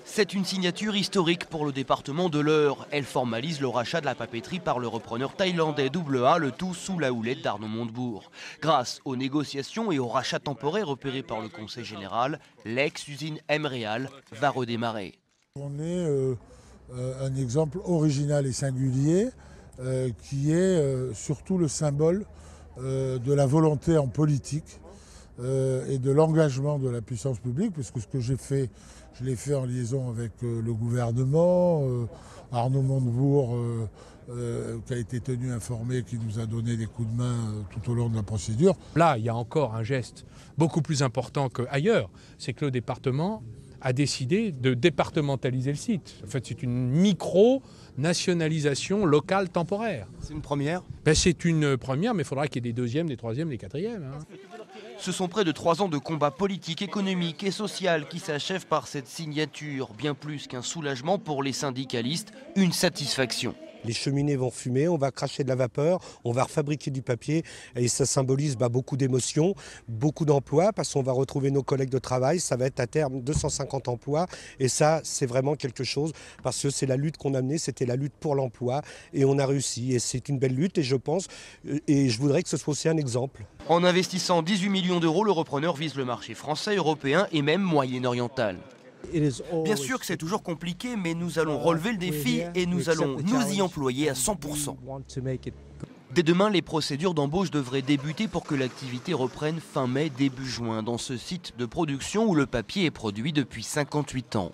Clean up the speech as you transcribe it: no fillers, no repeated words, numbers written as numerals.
C'est une signature historique pour le département de l'Eure. Elle formalise le rachat de la papeterie par le repreneur thaïlandais AA, le tout sous la houlette d'Arnaud Montebourg. Grâce aux négociations et au rachat temporaire opéré par le Conseil général, l'ex-usine Emreal va redémarrer. On est un exemple original et singulier qui est surtout le symbole de la volonté en politique et de l'engagement de la puissance publique, puisque ce que j'ai fait, je l'ai fait en liaison avec le gouvernement, Arnaud Montebourg qui a été tenu informé, qui nous a donné des coups de main tout au long de la procédure. Là, il y a encore un geste beaucoup plus important qu'ailleurs, c'est que le département a décidé de départementaliser le site. En fait, c'est une micro-nationalisation locale temporaire. C'est une première ? C'est une première, mais il faudra qu'il y ait des deuxièmes, des troisièmes, des quatrièmes. Ce sont près de 3 ans de combat politique, économique et social qui s'achèvent par cette signature. Bien plus qu'un soulagement pour les syndicalistes, une satisfaction. Les cheminées vont fumer, on va cracher de la vapeur, on va refabriquer du papier et ça symbolise beaucoup d'émotions, beaucoup d'emplois parce qu'on va retrouver nos collègues de travail. Ça va être à terme 250 emplois et ça c'est vraiment quelque chose parce que c'est la lutte qu'on a menée, c'était la lutte pour l'emploi et on a réussi et c'est une belle lutte et je pense et je voudrais que ce soit aussi un exemple. En investissant 18 millions d'euros, le repreneur vise le marché français, européen et même moyen-oriental. Bien sûr que c'est toujours compliqué, mais nous allons relever le défi et nous allons nous y employer à 100%. Dès demain, les procédures d'embauche devraient débuter pour que l'activité reprenne fin mai, début juin, dans ce site de production où le papier est produit depuis 58 ans.